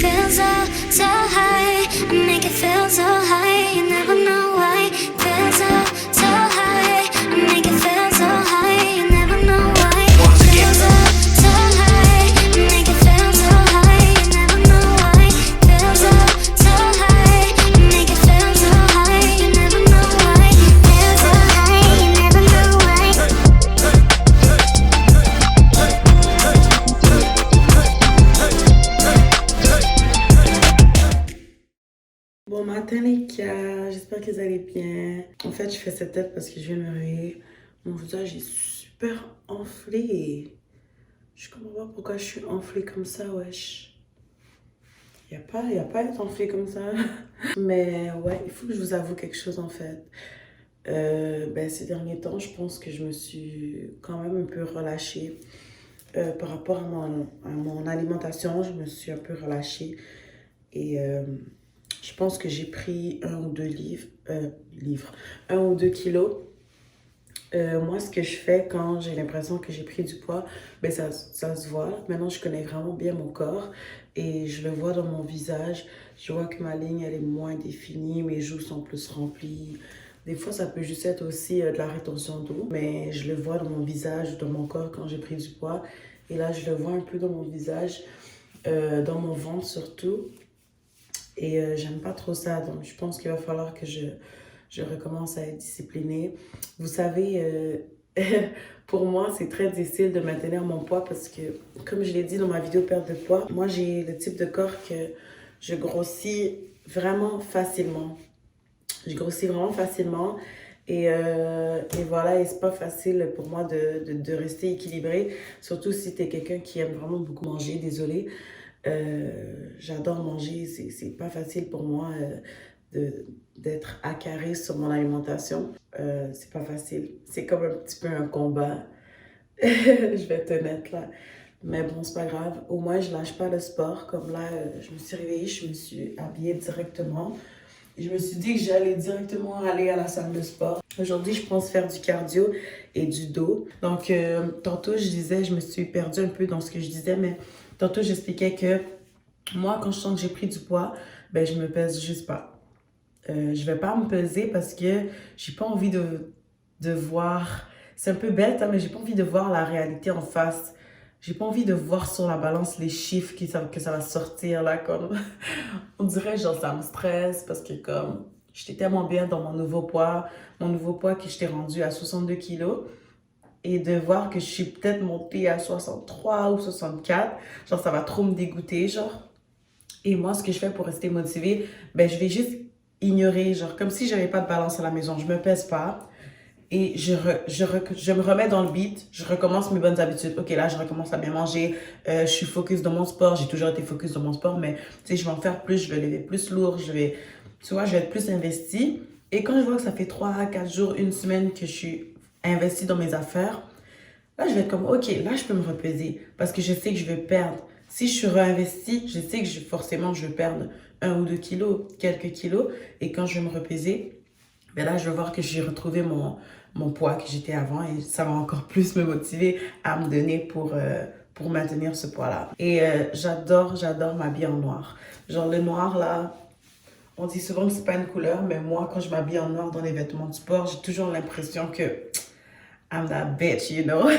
feel so, so high. I make it feel so high. You never know why. Feel so, so high. I make it feel so high. You never know why. Feel so, so high. I make it feel so high. You never know why. Feel so, so high. I make it feel so high. You never know why. Feel so high. You never know why. Bon matin les gars, j'espère que vous allez bien. En fait, je fais cette tête parce que je viens de me réveiller. Mon visage est super enflé. Je comprends pas pourquoi je suis enflée comme ça, wesh. Y a pas à être enflée comme ça. Mais ouais, il faut que je vous avoue quelque chose en fait. Ces derniers temps, je pense que je me suis quand même un peu relâchée. Par rapport à mon alimentation, je me suis un peu relâchée. Et je pense que j'ai pris 1 ou 2 kilos. Moi, ce que je fais quand j'ai l'impression que j'ai pris du poids, ça se voit. Maintenant, je connais vraiment bien mon corps et je le vois dans mon visage. Je vois que ma ligne, elle est moins définie, mes joues sont plus remplies. Des fois, ça peut juste être aussi de la rétention d'eau, mais je le vois dans mon visage, dans mon corps quand j'ai pris du poids. Et là, je le vois un peu dans mon visage, dans mon ventre surtout. Et j'aime pas trop ça, donc je pense qu'il va falloir que je recommence à être disciplinée. Vous savez, pour moi, c'est très difficile de maintenir mon poids parce que, comme je l'ai dit dans ma vidéo perte de poids, moi, j'ai le type de corps que je grossis vraiment facilement. Je grossis vraiment facilement et voilà, et c'est pas facile pour moi de rester équilibrée, surtout si t'es quelqu'un qui aime vraiment beaucoup manger, désolée. J'adore manger, c'est pas facile pour moi d'être accarée sur mon alimentation. C'est pas facile. C'est comme un petit peu un combat. Je vais être honnête là. Mais bon, c'est pas grave. Au moins, je lâche pas le sport. Comme là, je me suis réveillée, je me suis habillée directement. Je me suis dit que j'allais directement aller à la salle de sport. Aujourd'hui, je pense faire du cardio et du dos. Donc, tantôt, je me suis perdue un peu dans ce que je disais, mais tantôt, j'expliquais que moi, quand je sens que j'ai pris du poids, je me pèse juste pas. Je vais pas me peser parce que j'ai pas envie de voir... C'est un peu bête, hein, mais j'ai pas envie de voir la réalité en face. J'ai pas envie de voir sur la balance les chiffres que ça va sortir là, comme... On dirait genre ça me stresse parce que comme j'étais tellement bien dans mon nouveau poids que j'étais rendue à 62 kilos et de voir que je suis peut-être montée à 63 ou 64, genre ça va trop me dégoûter, genre. Et moi, ce que je fais pour rester motivée, je vais juste ignorer, genre comme si j'avais pas de balance à la maison, je me pèse pas. Et je me remets dans le beat, je recommence mes bonnes habitudes. Ok, là, je recommence à bien manger, je suis focus dans mon sport, j'ai toujours été focus dans mon sport, mais tu sais, je vais en faire plus, je vais lever plus lourd, je vais être plus investie. Et quand je vois que ça fait 3 4 jours, une semaine que je suis investie dans mes affaires, là, je vais être comme, ok, là, je peux me repeser parce que je sais que je vais perdre. Si je suis réinvestie, je sais que forcément, je vais perdre 1 ou 2 kilos, quelques kilos. Et quand je vais me repeser, là, je vais voir que j'ai retrouvé mon poids que j'étais avant et ça va encore plus me motiver à me donner pour maintenir ce poids-là. Et j'adore m'habiller en noir. Genre le noir, là, on dit souvent que c'est pas une couleur, mais moi, quand je m'habille en noir dans les vêtements de sport, j'ai toujours l'impression que I'm that bitch, you know?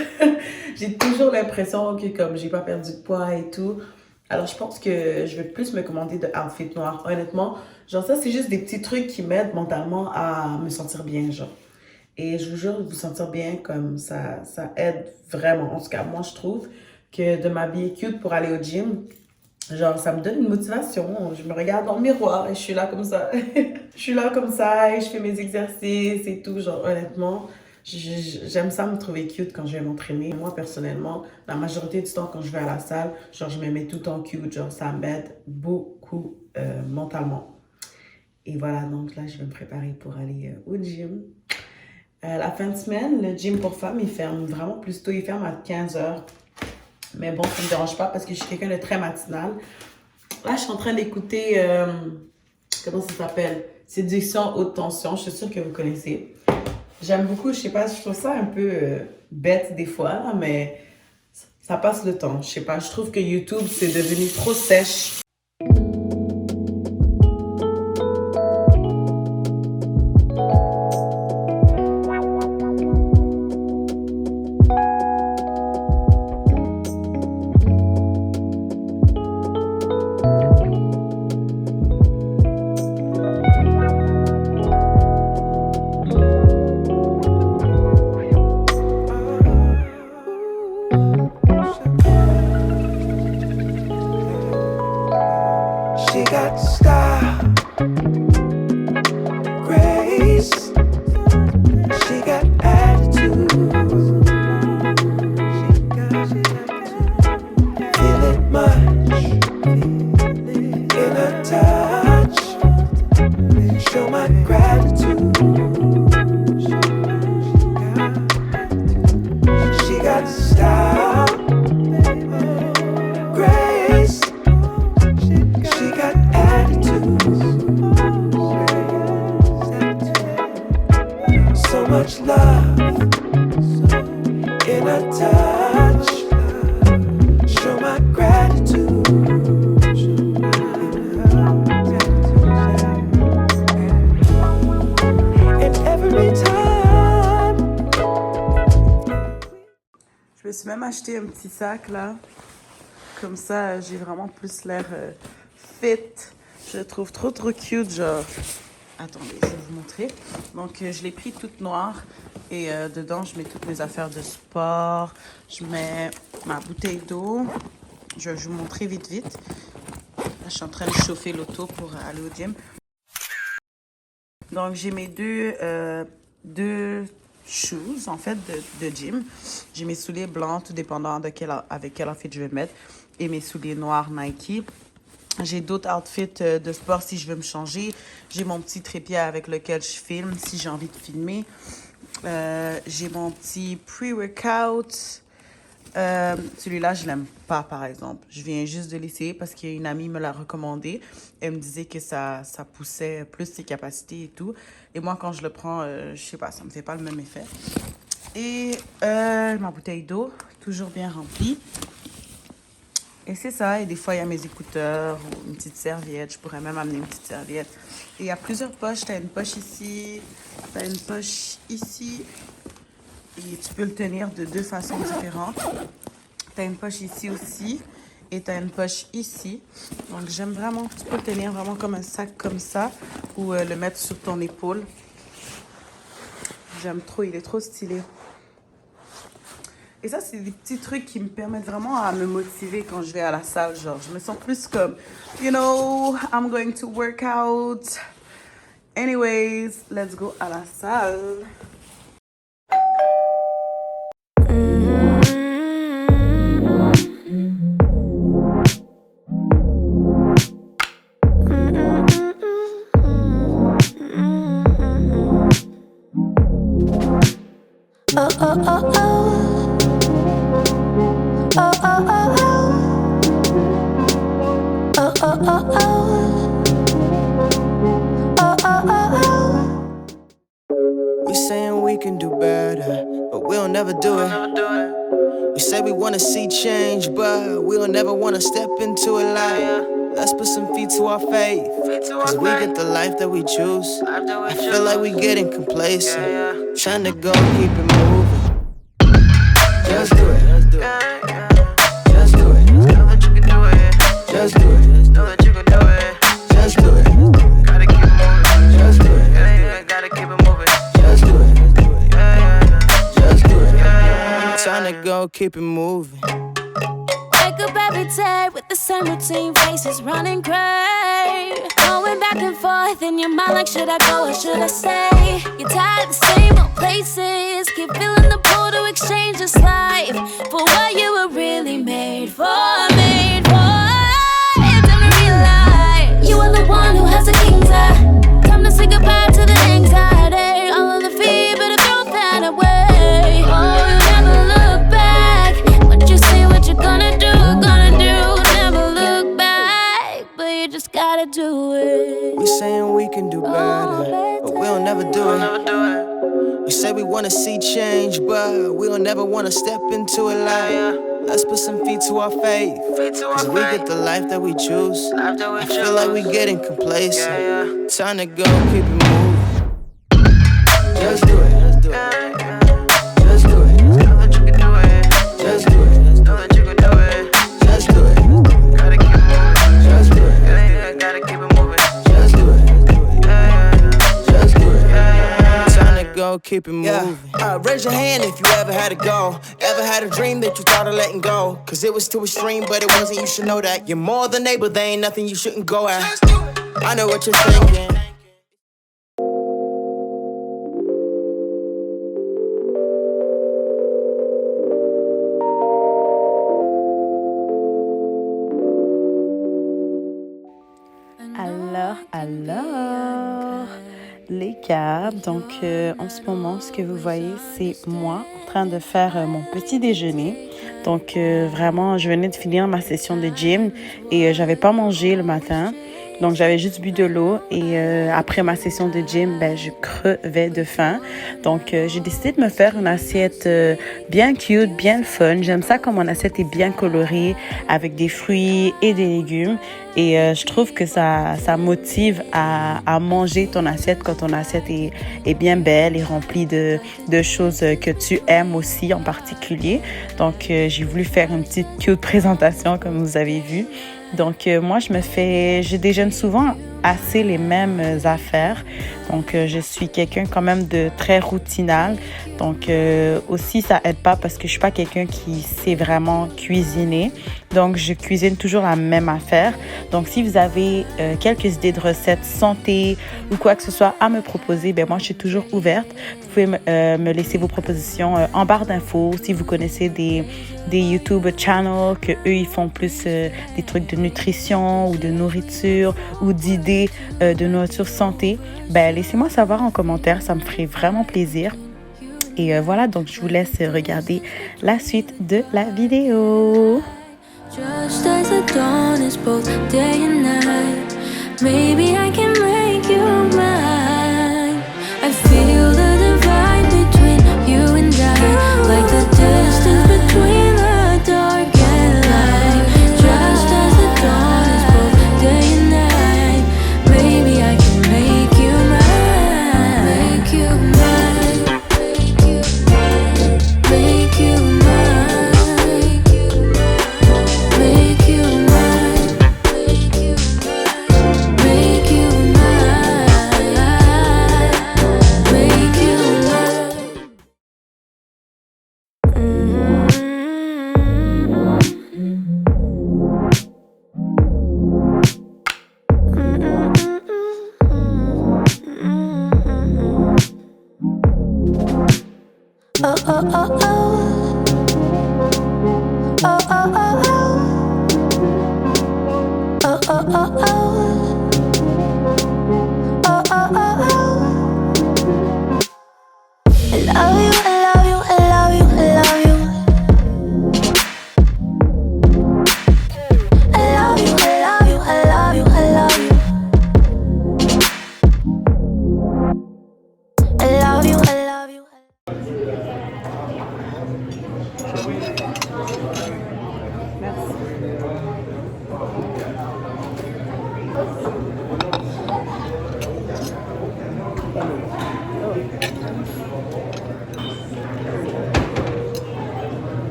J'ai toujours l'impression que comme j'ai pas perdu de poids et tout, alors je pense que je vais plus me commander de outfits noirs. Honnêtement, genre ça, c'est juste des petits trucs qui m'aident mentalement à me sentir bien, genre. Et je vous jure, vous sentir bien comme ça aide vraiment. En tout cas, moi, je trouve que de m'habiller cute pour aller au gym, genre, ça me donne une motivation. Je me regarde dans le miroir et je suis là comme ça. Je suis là comme ça et je fais mes exercices et tout. Genre, honnêtement, j'aime ça me trouver cute quand je vais m'entraîner. Moi, personnellement, la majorité du temps, quand je vais à la salle, genre, je me mets tout en cute. Genre, ça m'aide beaucoup mentalement. Et voilà, donc là, je vais me préparer pour aller au gym. La fin de semaine, le gym pour femmes, il ferme vraiment plus tôt. Il ferme à 15h. Mais bon, ça ne me dérange pas parce que je suis quelqu'un de très matinal. Là, je suis en train d'écouter, comment ça s'appelle? Séduction haute tension. Je suis sûre que vous connaissez. J'aime beaucoup, je sais pas, je trouve ça un peu bête des fois, là, mais ça passe le temps. Je sais pas, je trouve que YouTube, c'est devenu trop sèche. She got style, grace. She got attitude. Feel it much in her touch. Show my gratitude. She got style, grace. She got attitude. So much love in her touch. Show my gratitude. And every time. Je me suis même acheté un petit sac là. Comme ça, j'ai vraiment plus l'air fit. Je le trouve trop cute, genre. Attendez, je vais vous montrer. Donc, je l'ai pris toute noire. Et dedans, je mets toutes mes affaires de sport. Je mets ma bouteille d'eau. Je vais vous montrer vite. Là, je suis en train de chauffer l'auto pour aller au gym. Donc, j'ai mes deux shoes, en fait, de gym. J'ai mes souliers blancs, tout dépendant de avec quel outfit je vais mettre. Et mes souliers noirs Nike. J'ai d'autres outfits de sport si je veux me changer. J'ai mon petit trépied avec lequel je filme si j'ai envie de filmer. J'ai mon petit pre-workout. Celui-là, je l'aime pas, par exemple. Je viens juste de l'essayer parce qu'une amie me l'a recommandé. Elle me disait que ça poussait plus ses capacités et tout. Et moi, quand je le prends, je sais pas, ça me fait pas le même effet. Et ma bouteille d'eau, toujours bien remplie. Et c'est ça. Et des fois, il y a mes écouteurs ou une petite serviette. Je pourrais même amener une petite serviette. Et il y a plusieurs poches. Tu as une poche ici. Tu as une poche ici. Et tu peux le tenir de deux façons différentes. Tu as une poche ici aussi. Et tu as une poche ici. Donc, j'aime vraiment. Tu peux le tenir vraiment comme un sac comme ça. Ou le mettre sur ton épaule. J'aime trop. Il est trop stylé. Et ça, c'est des petits trucs qui me permettent vraiment à me motiver quand je vais à la salle. Genre, je me sens plus comme, you know, I'm going to work out. Anyways, let's go à la salle. Oh, oh, oh, oh. Oh, oh, oh, oh. Oh, oh, oh, oh. Oh, oh, oh, oh. We saying we can do better, but we'll never do it. We say we wanna see change, but we'll never wanna step into it like. Let's put some feet to our faith, cause we get the life that we choose. I feel like we getting complacent, trying to go keep it moving. Just do it. Just do it. Just do it. Know that you can do it. Just do it. Know that you can do it. Just do it. Gotta keep it moving. Just do it. Gotta keep it moving. Just do it. Just do it. Time to go keep it moving. Wake up every day with the same routine, faces running gray. Going back and forth in your mind like, should I go or should I stay? You're tired of the same old places. Keep feeling the pull to exchange this life for what you were really made for, made for. It's time to realize you are the one who has the king's eye. Time to say goodbye to the anxiety. All of the fear, better throw that away. Oh, you never look back. What you say, what you're gonna do, never look back. But you just gotta do it. We saying we can do better, but we'll never do it. We say we wanna see change, but we'll never wanna step into it like. Let's put some feet to our faith, cause we get the life that we choose. I feel like we getting complacent, time to go keep it moving. Just do it. Just do it. Just do it. Know that you can do it. Just do it. Know that you can do it. Just do it. Gotta keep it moving. Just do it. Gotta keep it moving. Just do it. Just do it. Time to go keep it moving. Raise your hand if you ever had a goal. Ever had a dream that you thought of letting go. Cause it was too extreme, but it wasn't, you should know that. You're more than able, there ain't nothing you shouldn't go at. I know what you're thinking. Alors, les gars, donc en ce moment, ce que vous voyez, c'est moi en train de faire mon petit déjeuner. Donc vraiment, je venais de finir ma session de gym et j'avais pas mangé le matin. Donc, j'avais juste bu de l'eau et après ma session de gym, je crevais de faim. Donc, j'ai décidé de me faire une assiette bien cute, bien fun. J'aime ça quand mon assiette est bien colorée avec des fruits et des légumes. Et je trouve que ça motive à manger ton assiette quand ton assiette est bien belle et remplie de choses que tu aimes aussi en particulier. Donc, j'ai voulu faire une petite cute présentation comme vous avez vu. Donc, moi, je déjeune souvent assez les mêmes affaires. Donc, je suis quelqu'un quand même de très routinal. Donc, aussi, ça aide pas parce que je suis pas quelqu'un qui sait vraiment cuisiner. Donc, je cuisine toujours la même affaire. Donc, si vous avez quelques idées de recettes santé ou quoi que ce soit à me proposer, moi, je suis toujours ouverte. Vous pouvez me laisser vos propositions en barre d'infos. Si vous connaissez des YouTube channels que eux ils font plus des trucs de nutrition ou de nourriture ou d'idées de nourriture santé, laissez-moi savoir en commentaire, ça me ferait vraiment plaisir. Et voilà, donc je vous laisse regarder la suite de la vidéo. Just as the dawn is both day and night, maybe I can make you mine. I feel the divide between you and I, like the distance between the dark and light. Just as the dawn is both day and night, maybe I can make you mine. Make you mine. Make you mine. Make you mine. Make you mine. Make you mine. Oh, oh, oh, oh. Oh, oh, oh, oh. Oh, oh, oh, oh. Oh, oh, oh, oh. I love you, I love you, I love you, I love you. I love you, I love you, I love you, I love you.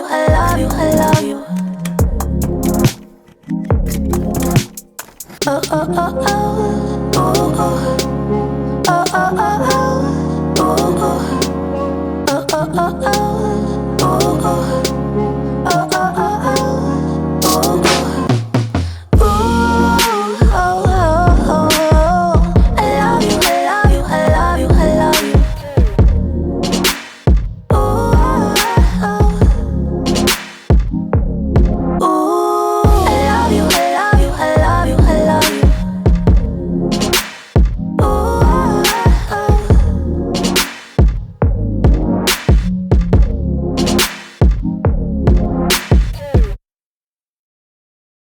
I love you, I love you. Oh, oh, oh, oh.